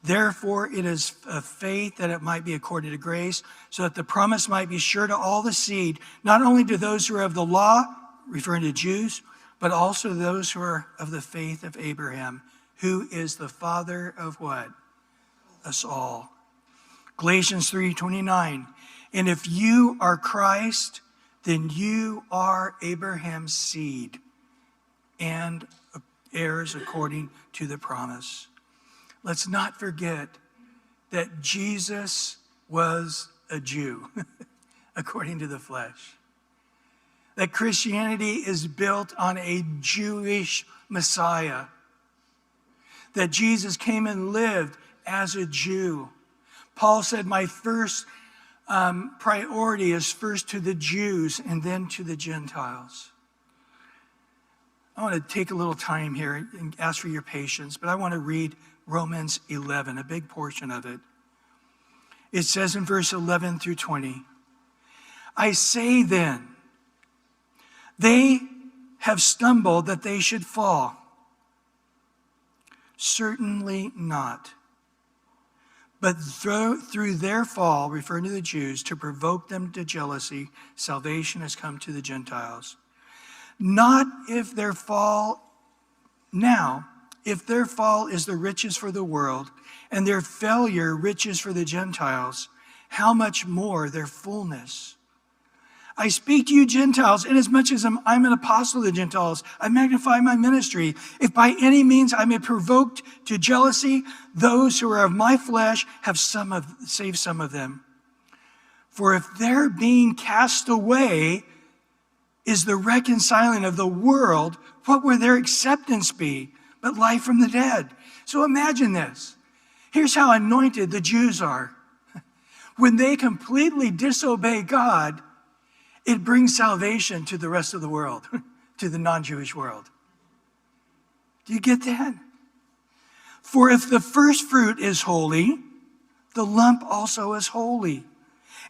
Therefore it is of faith that it might be according to grace, so that the promise might be sure to all the seed, not only to those who are of the law, referring to Jews, but also those who are of the faith of Abraham, who is the father of what? Us all. Galatians 3:29, and if you are Christ, then you are Abraham's seed and heirs according to the promise. Let's not forget that Jesus was a Jew according to the flesh. That Christianity is built on a Jewish Messiah. That Jesus came and lived as a Jew. Paul said, my first priority is first to the Jews and then to the Gentiles. I want to take a little time here and ask for your patience, but I want to read Romans 11, a big portion of it. It says in verse 11 through 20, I say then, they have stumbled that they should fall. Certainly not. But through their fall, referring to the Jews, to provoke them to jealousy, salvation has come to the Gentiles. Not if their fall now, if their fall is the riches for the world, and their failure riches for the Gentiles, how much more their fullness? I speak to you Gentiles, inasmuch as I'm an apostle of the Gentiles. I magnify my ministry. If by any means I may provoke to jealousy, those who are of my flesh have saved some of them. For if their being cast away is the reconciling of the world, what will their acceptance be but life from the dead? So imagine this. Here's how anointed the Jews are. When they completely disobey God, it brings salvation to the rest of the world, to the non-Jewish world. Do you get that? For if the first fruit is holy, the lump also is holy.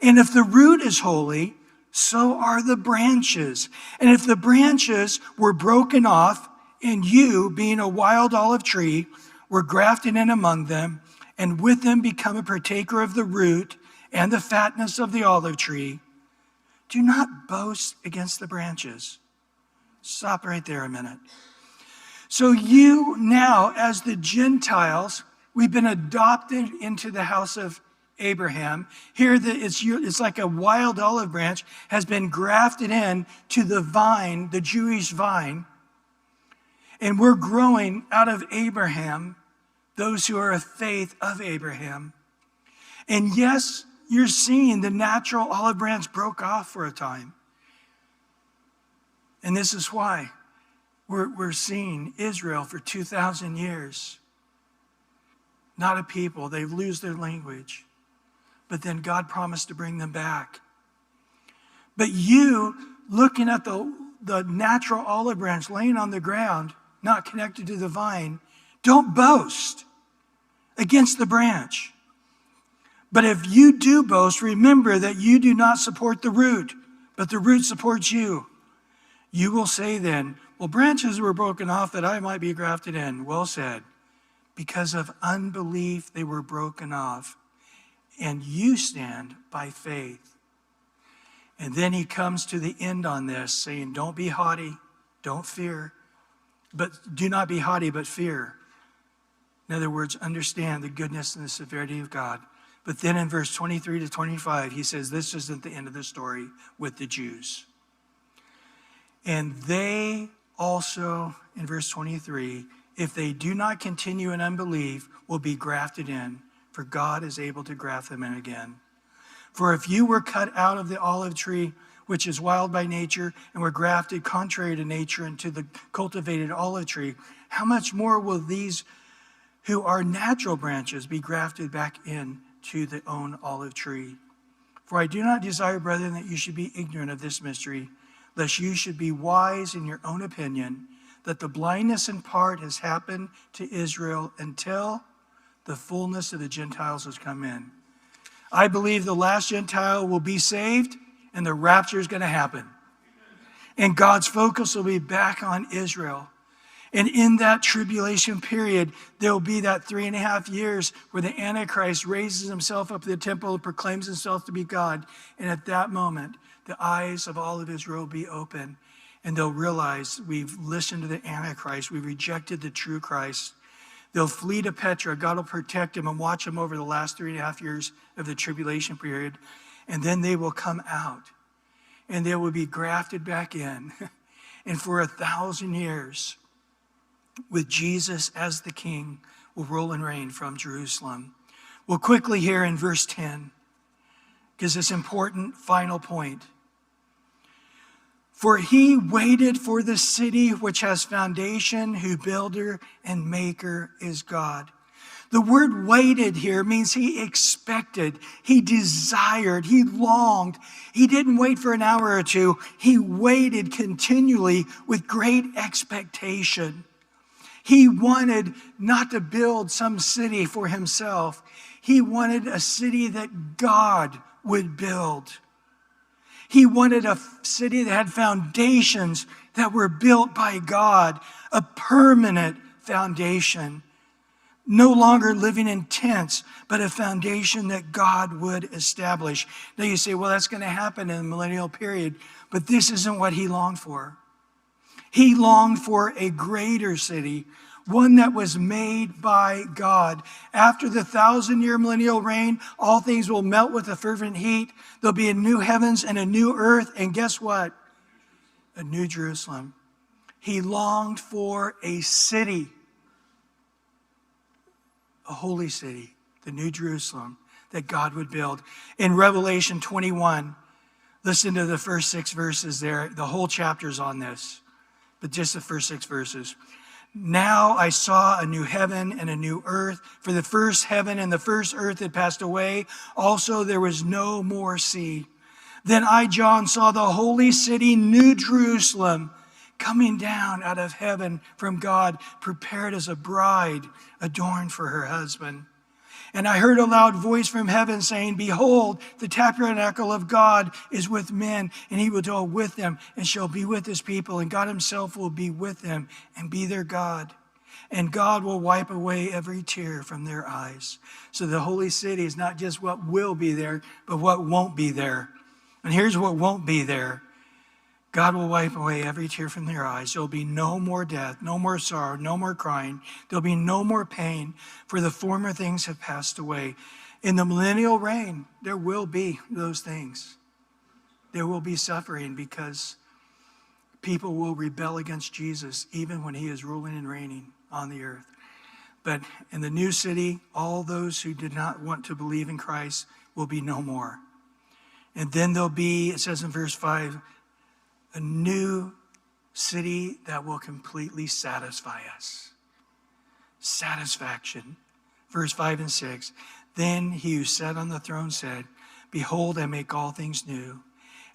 And if the root is holy, so are the branches. And if the branches were broken off, and you, being a wild olive tree, were grafted in among them, and with them become a partaker of the root and the fatness of the olive tree, do not boast against the branches. Stop right there a minute. So you now, as the Gentiles, we've been adopted into the house of Abraham. Here it's like a wild olive branch has been grafted in to the vine, the Jewish vine. And we're growing out of Abraham, those who are of faith of Abraham. And yes, you're seeing the natural olive branch broke off for a time. And this is why we're seeing Israel for 2,000 years. Not a people, they lose their language. But then God promised to bring them back. But you, looking at the natural olive branch laying on the ground, not connected to the vine, don't boast against the branch. But if you do boast, remember that you do not support the root, but the root supports you. You will say then, well, branches were broken off that I might be grafted in. Well said. Because of unbelief, they were broken off. And you stand by faith. And then he comes to the end on this, saying, don't be haughty, don't fear, but do not be haughty, but fear. In other words, understand the goodness and the severity of God. But then in verse 23 to 25, he says, this isn't the end of the story with the Jews. And they also, in verse 23, if they do not continue in unbelief, will be grafted in, for God is able to graft them in again. For if you were cut out of the olive tree, which is wild by nature, and were grafted contrary to nature into the cultivated olive tree, how much more will these who are natural branches be grafted back in to the own olive tree? For I do not desire, brethren, that you should be ignorant of this mystery, lest you should be wise in your own opinion, that the blindness in part has happened to Israel until the fullness of the Gentiles has come in. I believe the last Gentile will be saved and the rapture is going to happen. And God's focus will be back on Israel. And in that tribulation period, there will be that 3.5 years where the Antichrist raises himself up to the temple and proclaims himself to be God. And at that moment, the eyes of all of Israel will be open. And they'll realize we've listened to the Antichrist. We've rejected the true Christ. They'll flee to Petra. God will protect them and watch them over the last 3.5 years of the tribulation period. And then they will come out. And they will be grafted back in. And for 1,000 years, with Jesus as the king, will rule and reign from Jerusalem. We'll quickly here in verse 10, because it's important final point. For he waited for the city which has foundation, whose builder and maker is God. The word waited here means he expected, he desired, he longed. He didn't wait for an hour or two. He waited continually with great expectation. He wanted not to build some city for himself. He wanted a city that God would build. He wanted a city that had foundations that were built by God, a permanent foundation. No longer living in tents, but a foundation that God would establish. Now you say, well, that's going to happen in the millennial period, but this isn't what he longed for. He longed for a greater city, one that was made by God. After the 1,000-year millennial reign, all things will melt with a fervent heat. There'll be a new heavens and a new earth. And guess what? A new Jerusalem. He longed for a city, a holy city, the new Jerusalem that God would build. In Revelation 21, listen to the first 6 verses there. The whole chapter's on this, but just the first 6 verses. Now I saw a new heaven and a new earth, for the first heaven and the first earth had passed away. Also there was no more sea. Then I, John, saw the holy city, New Jerusalem, coming down out of heaven from God, prepared as a bride adorned for her husband. And I heard a loud voice from heaven saying, behold, the tabernacle of God is with men, and he will dwell with them and shall be with his people. And God himself will be with them and be their God. And God will wipe away every tear from their eyes. So the holy city is not just what will be there, but what won't be there. And here's what won't be there. God will wipe away every tear from their eyes. There will be no more death, no more sorrow, no more crying. There will be no more pain, for the former things have passed away. In the millennial reign, there will be those things. There will be suffering because people will rebel against Jesus even when he is ruling and reigning on the earth. But in the new city, all those who did not want to believe in Christ will be no more. And then there'll be, it says in verse 5, a new city that will completely satisfy us. Satisfaction. Verse 5 and 6. Then he who sat on the throne said, behold, I make all things new.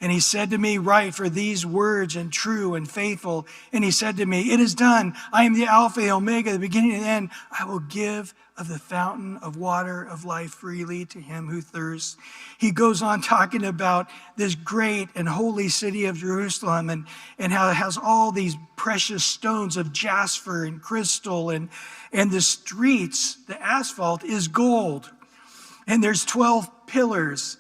And he said to me, write, for these words and true and faithful. And he said to me, it is done. I am the Alpha, the Omega, the beginning and the end. I will give of the fountain of water of life freely to him who thirsts. He goes on talking about this great and holy city of Jerusalem and how it has all these precious stones of jasper and crystal. And the streets, the asphalt is gold. And there's 12 pillars.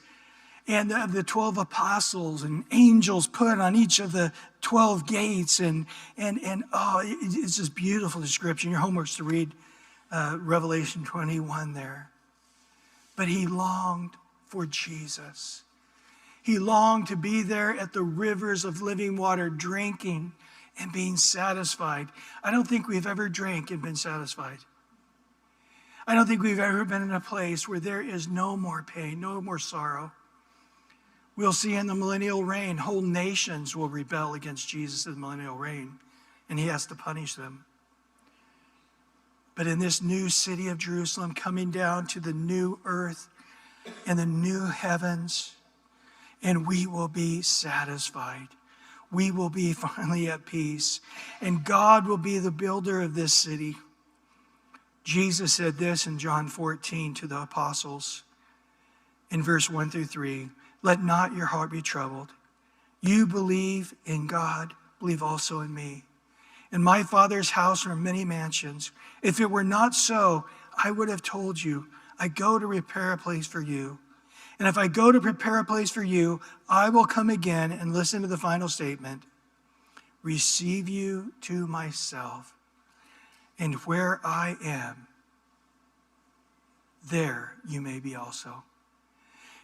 And the 12 apostles and angels put on each of the 12 gates. And it's this beautiful description. Your homework's to read Revelation 21 there. But he longed for Jesus. He longed to be there at the rivers of living water, drinking and being satisfied. I don't think we've ever drank and been satisfied. I don't think we've ever been in a place where there is no more pain, no more sorrow. We'll see in the millennial reign, whole nations will rebel against Jesus in the millennial reign, and he has to punish them. But in this new city of Jerusalem, coming down to the new earth and the new heavens, and we will be satisfied. We will be finally at peace, and God will be the builder of this city. Jesus said this in John 14 to the apostles in verse 1 through 3. Let not your heart be troubled. You believe in God, believe also in me. In my Father's house are many mansions. If it were not so, I would have told you, I go to prepare a place for you. And if I go to prepare a place for you, I will come again and listen to the final statement. Receive you to myself. And where I am, there you may be also.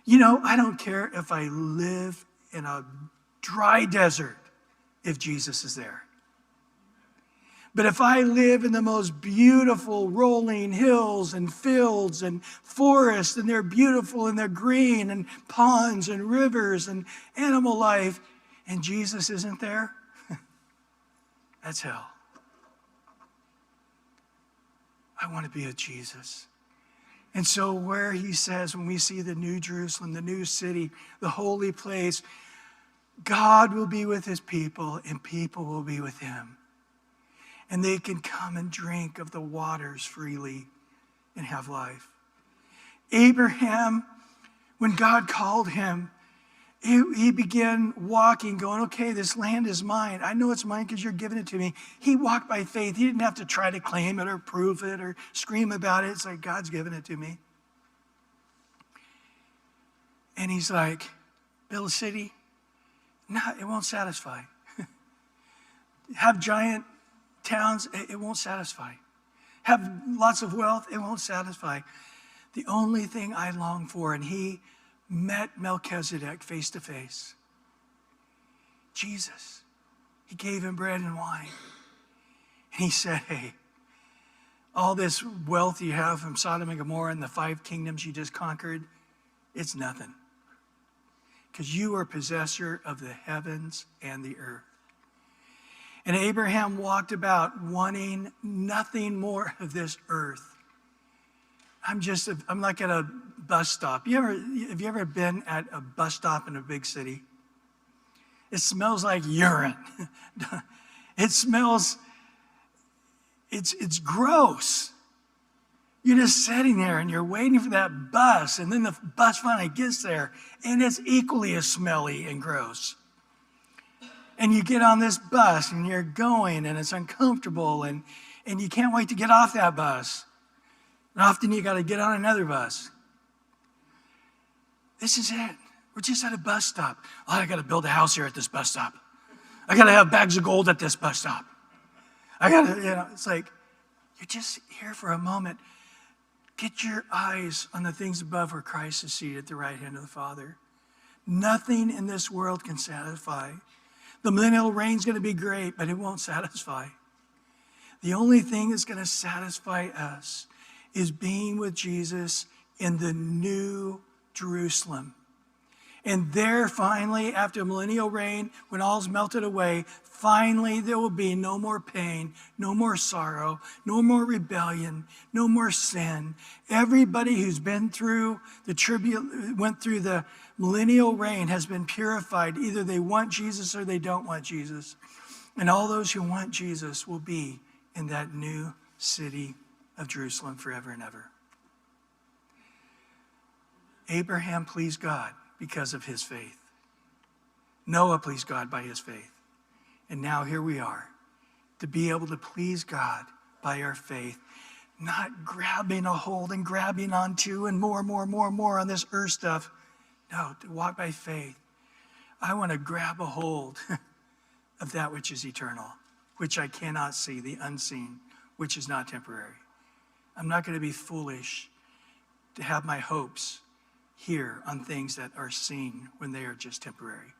You know, I don't care if I live in a dry desert if Jesus is there. But if I live in the most beautiful rolling hills and fields and forests, and they're beautiful and they're green, and ponds and rivers and animal life, and Jesus isn't there, that's hell. I want to be with Jesus. And so where he says, when we see the new Jerusalem, the new city, the holy place, God will be with his people and people will be with him. And they can come and drink of the waters freely and have life. Abraham, when God called him, he began walking, going, okay, this land is mine. I know it's mine because you're giving it to me. He walked by faith. He didn't have to try to claim it or prove it or scream about it. It's like, God's given it to me. And he's like, build a city? No, it won't satisfy. Have giant towns? It won't satisfy. Have lots of wealth? It won't satisfy. The only thing I long for, and he met Melchizedek face to face. Jesus. He gave him bread and wine. And he said, hey, all this wealth you have from Sodom and Gomorrah and the 5 kingdoms you just conquered, it's nothing. Because you are possessor of the heavens and the earth. And Abraham walked about wanting nothing more of this earth. I'm like at a bus stop. Have you ever been at a bus stop in a big city? It smells like urine. It smells, it's gross. You're just sitting there and you're waiting for that bus, and then the bus finally gets there and it's equally as smelly and gross. And you get on this bus and you're going and it's uncomfortable and you can't wait to get off that bus. And often you got to get on another bus. This is it. We're just at a bus stop. Oh, I got to build a house here at this bus stop. I got to have bags of gold at this bus stop. I got to, it's like, you're just here for a moment. Get your eyes on the things above where Christ is seated at the right hand of the Father. Nothing in this world can satisfy. The millennial reign's going to be great, but it won't satisfy. The only thing that's going to satisfy us is being with Jesus in the new Jerusalem. And there finally, after millennial reign, when all's melted away, finally there will be no more pain, no more sorrow, no more rebellion, no more sin. Everybody who's been through went through the millennial reign has been purified. Either they want Jesus or they don't want Jesus. And all those who want Jesus will be in that new city of Jerusalem forever and ever. Abraham pleased God because of his faith. Noah pleased God by his faith. And now here we are, to be able to please God by our faith, not grabbing a hold and grabbing onto and more on this earth stuff. No, to walk by faith. I want to grab a hold of that which is eternal, which I cannot see, the unseen, which is not temporary. I'm not going to be foolish to have my hopes here on things that are seen when they are just temporary.